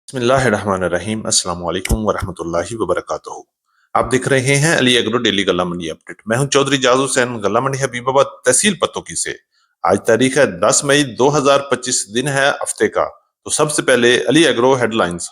बिस्मिल्लाहिर्रहमानिर्रहीम। अस्सलाम वालेकुम वरहमतुल्लाहि वबरकातुहू। आप देख रहे हैं अली एग्रो डेली गल्ला मंडी अपडेट। मैं हूं चौधरी जाज हुसैन, गल्ला मंडी हबीबाबाद, तहसील पत्तोकी से। आज तारीख है 10 मई 2025, दिन है हफ्ते का। तो सबसे पहले अली एग्रो हेडलाइंस।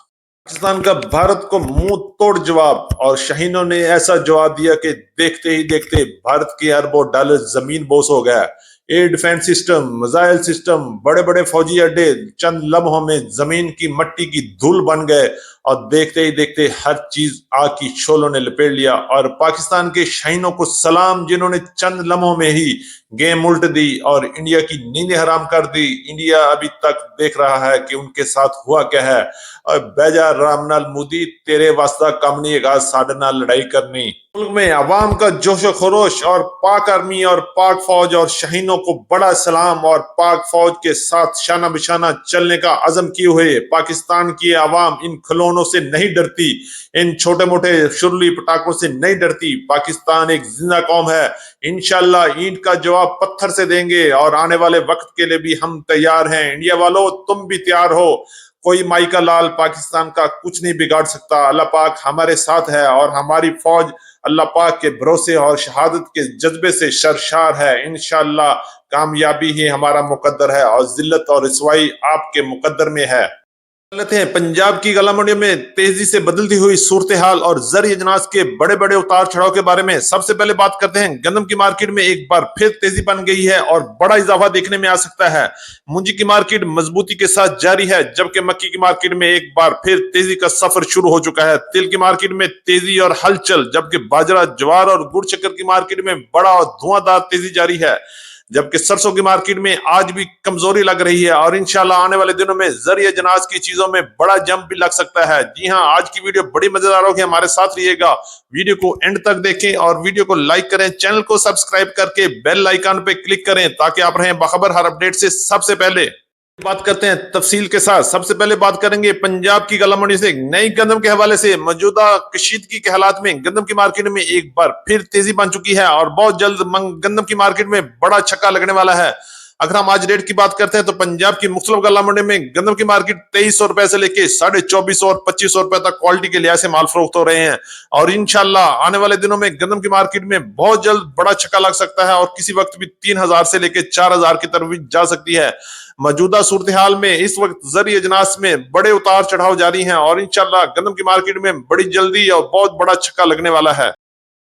पाकिस्तान का भारत को मुंह तोड़ जवाब, और शाहीनों ने ऐसा जवाब दिया कि देखते ही देखते भारत की अरबों डॉलर जमीन बोस हो गया। Air defence system, missile system, बड़े बड़े फौजी अड्डे चंद लम्हों में जमीन की मट्टी की धूल बन गए, और देखते ही देखते हर चीज आग की शोलों ने लपेट लिया। और पाकिस्तान के शाहीनों को सलाम, जिन्होंने चंद लम्हों में ही गेम उल्ट दी और इंडिया की नींदें हराम कर दी। इंडिया अभी तक देख रहा है कि उनके साथ हुआ क्या है। और बेजा राम नाल मोदी, तेरे वास्ता कम नहीं है साडे नाल लड़ाई करनी। मुल्क में अवाम का जोश खरोश, और पाक आर्मी और पाक फौज और शाहीनों को बड़ा सलाम। और पाक फौज के साथ शाना बिशाना चलने का अज़म किए हुए पाकिस्तान की अवाम इन खिलौनों से नहीं डरती, इन छोटे मोटे शुरली पटाखों से नहीं डरती। पाकिस्तान एक जिंदा कौम है। इंशाल्लाह ईंट का जवाब पत्थर से देंगे, और आने वाले वक्त के लिए भी हम तैयार हैं। इंडिया वालों, तुम भी तैयार हो। कोई माई का लाल पाकिस्तान का कुछ नहीं बिगाड़ सकता। अल्लाह पाक हमारे साथ है, और हमारी फौज अल्लाह पाक के भरोसे और शहादत के जज्बे से सरशार है। इंशाअल्लाह कामयाबी ही हमारा मुकद्दर है, और जिल्लत और रिसवाई आपके मुकद्दर में है। हालत है पंजाब की गला मंडियों में तेजी से बदलती हुई सूरत हाल और जर अजनास के बड़े बड़े उतार चढ़ाव के बारे में सबसे पहले बात करते हैं। गंदम की मार्केट में एक बार फिर तेजी बन गई है, और बड़ा इजाफा देखने में आ सकता है। मूंजी की मार्केट मजबूती के साथ जारी है, जबकि मक्की की मार्केट में एक बार फिर तेजी का सफर शुरू हो चुका है। तिल की मार्केट में तेजी और हलचल, जबकि बाजरा, ज्वार और गुड़ शक्कर की मार्केट में बड़ा और धुआंधार तेजी जारी है। जबकि सरसों की मार्केट में आज भी कमजोरी लग रही है, और इंशाल्लाह आने वाले दिनों में जरिए जनाज की चीजों में बड़ा जंप भी लग सकता है। जी हां, आज की वीडियो बड़ी मजेदार होगी, हमारे साथ रहिएगा। वीडियो को एंड तक देखें, और वीडियो को लाइक करें, चैनल को सब्सक्राइब करके बेल आइकन पे क्लिक करें, ताकि आप रहें बाखबर हर अपडेट से सबसे पहले। बात करते हैं तफसील के साथ। सबसे पहले बात करेंगे पंजाब की गला मंडी से नई गंदम के हवाले से। मौजूदा कशीदगी के हालात में गंदम की मार्केट में एक बार फिर तेजी बन चुकी है, और बहुत जल्द गंदम की मार्केट में बड़ा छक्का लगने वाला है। अगर हम आज रेट की बात करते हैं तो पंजाब की मुख्तलिफ गला मंडी में गंदम की मार्केट 2300 रुपए से लेके 2450 और 2500 रुपए तक क्वालिटी के लिहाज से माल फरोख्त हो रहे हैं। और इंशाल्लाह आने वाले दिनों में गंदम की मार्केट में बहुत जल्द बड़ा छक्का लग सकता है, और किसी वक्त भी 3000 से लेके 4000 की तरफ भी जा सकती है। मौजूदा सूरत हाल में इस वक्त जरिए अजनास में बड़े उतार चढ़ाव जारी हैं, और इंशाल्लाह गंदम की मार्केट में बड़ी जल्दी और बहुत बड़ा छक्का लगने वाला है।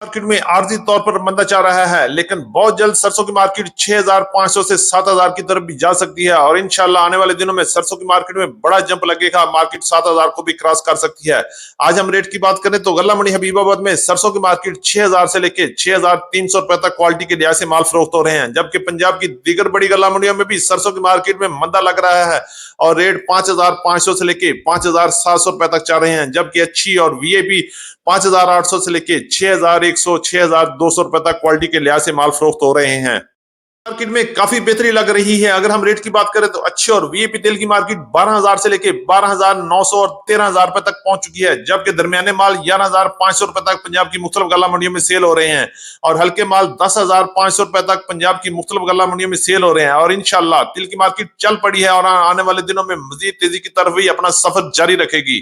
मार्केट में आर्जी तौर पर मंदा चल रहा है, लेकिन बहुत जल्द सरसों की मार्केट 6500 से 7000 की तरफ भी जा सकती है, और इंशाल्लाह आने वाले दिनों में सरसों की मार्केट में बड़ा जंप लगेगा। मार्केट 7000 को भी क्रॉस कर सकती है। आज हम रेट की बात करें तो गल्ला मंडी हबीबाबाद में सरसों की मार्केट 6000 से लेकर 6300 रुपए तक क्वालिटी के लिहाज से माल फरोख्त हो रहे हैं, जबकि पंजाब की दीगर बड़ी गल्ला मंडियों में भी सरसों की मार्केट में मंदा लग रहा है, और रेट 5500 से लेके 5700 रुपए तक चल रहे हैं। जबकि अच्छी और वीआईपी 5800 से लेके 6100 6200 रुपए तक क्वालिटी के लिहाज से माल फरोख्त हो रहे हैं। मार्केट में काफी बेहतरी लग रही है। अगर हम रेट की बात करें तो अच्छे और वीआईपी तेल की मार्केट 12000 से लेके 12900 और 13000 रुपए तक पहुंच चुकी है, जबकि दरमियाने माल 11500 रुपए तक पंजाब की मुख्तलिफ गल्ला मंडियों में सेल हो रहे हैं, और हल्के माल 10500 रुपए तक पंजाब की मुख्तलिफ गल्ला मंडियों में सेल हो रहे हैं। और इंशाल्लाह तिल की मार्केट चल पड़ी है, और आने वाले दिनों में मजीद तेजी की तरफ भी अपना सफर जारी रखेगी।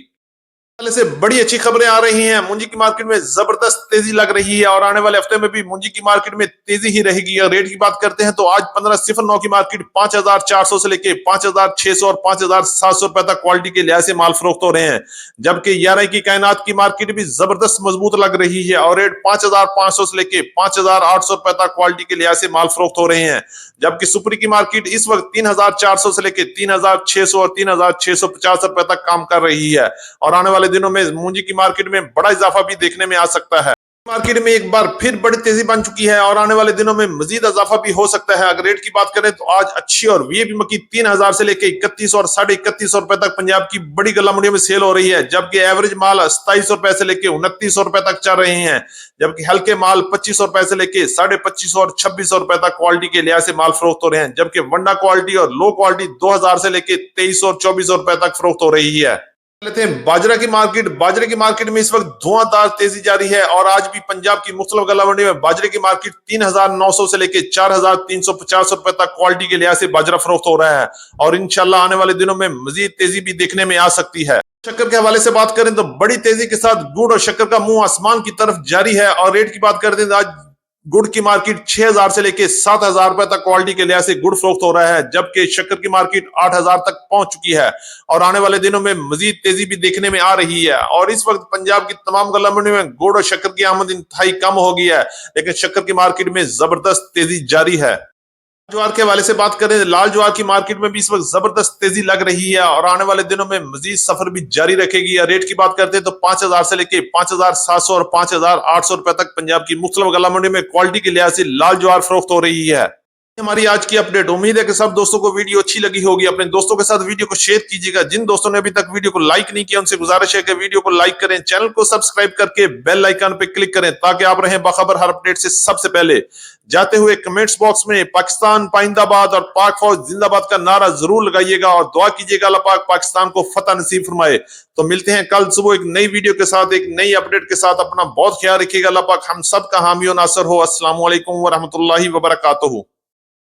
से बड़ी अच्छी खबरें आ रही हैं। मूंजी की मार्केट में जबरदस्त तेजी लग रही है, और आने वाले हफ्ते में भी मूंजी की मार्केट में तेजी ही रहेगी। और रेट की बात करते हैं तो आज 1509 की मार्केट 5400 से लेके 5600 और 5700 रुपए तक क्वालिटी के लिहाज से माल फरोख्त हो रहे हैं, जबकि 11 की कायनात की मार्केट भी जबरदस्त मजबूत लग रही है, और रेट 5500 से लेके 5800 रुपए तक क्वालिटी के लिहाज से माल फरोख्त हो रहे हैं। जबकि सुपरी की मार्केट इस वक्त 3400 से लेके 3600 और 3650 रुपए तक काम कर रही है, और आने वाले दिनों में मूंजी की मार्केट में बड़ा इजाफा भी देखने में आ सकता है। मार्केट में एक बार फिर बड़ी तेजी बन चुकी है, और आने वाले दिनों में मजीद इजाफा भी हो सकता है। अगर रेट की बात करें तो आज अच्छी और वीआईपी मक्की 3000 से लेकर 3100 और 3150 रुपए तक पंजाब की बड़ी गल्ला मंडियों में सेल हो रही है, जबकि एवरेज माल 2700 रुपए से लेकर 2900 रुपए तक चल रहे हैं, जबकि हल्के माल 2500 रुपए से लेकर 2550 और 2600 रुपए तक क्वालिटी के लिहाज से माल फरोख्त हो रहे हैं, जबकि वंडा क्वालिटी और लो क्वालिटी 2000 से लेकर 2300 और 2400 रुपए तक फरोख्त हो रही है। लेते हैं बाजरे की मार्केट में इस वक्त धुआंधार तेजी जारी है और आज भी पंजाब की मुख्तलिफ गल्ला मंडी में बाजरे की मार्केट 3,900 से लेकर 4,350 रुपए तक क्वालिटी के लिहाज से बाजरा फरोख्त हो रहा है और इंशाल्लाह आने वाले दिनों में मजीद तेजी भी देखने में आ सकती है। शक्कर के हवाले से बात करें तो बड़ी तेजी के साथ गुड़ और शक्कर का मुंह आसमान की तरफ जारी है और रेट की बात करते हैं तो आज गुड़ की मार्केट 6,000 से लेके 7,000 रुपए तक क्वालिटी के लिहाज से गुड़ फरोख्त हो रहा है, जबकि शक्कर की मार्केट 8,000 तक पहुंच चुकी है और आने वाले दिनों में मजीद तेजी भी देखने में आ रही है। और इस वक्त पंजाब की तमाम गल्ला मंडी में गुड़ और शक्कर की आमद इंतहाई कम हो गई है, लेकिन शक्कर की मार्केट में जबरदस्त तेजी जारी है। ज्वार के हवाले से बात करें, लाल ज्वार की मार्केट में भी इस वक्त जबरदस्त तेजी लग रही है और आने वाले दिनों में मजीद सफर भी जारी रखेगी। रेट की बात करते हैं तो 5,000 से लेके 5,700 और 5,800 रुपए तक पंजाब की मुख्तलिफ गल्ला मंडी में क्वालिटी के लिहाज से लाल ज्वार फरोख्त हो रही है। हमारी आज की अपडेट। उम्मीद है कि सब दोस्तों को वीडियो अच्छी लगी होगी। अपने दोस्तों के साथ वीडियो को शेयर कीजिएगा। जिन दोस्तों ने अभी तक वीडियो को लाइक नहीं किया उनसे गुजारिश है कि वीडियो को लाइक करें, चैनल को सब्सक्राइब करके बेल आइकन पे क्लिक करें ताकि आप रहें बाखबर हर अपडेट से सबसे पहले। जाते हुए कमेंट्स बॉक्स में पाकिस्तान पाइंदाबाद और पाक फौज जिंदाबाद का नारा जरूर लगाइएगा और दुआ कीजिएगा अल्लाह पाक पाकिस्तान को फतह नसीब फरमाए। तो मिलते हैं कल सुबह एक नई वीडियो के साथ, एक नई अपडेट के साथ। अपना बहुत ख्याल रखिएगा। अल्लाह पाक हम सब का हामी और नासर हो। अस्सलाम वालेकुम व रहमतुल्लाहि व बरकातहू।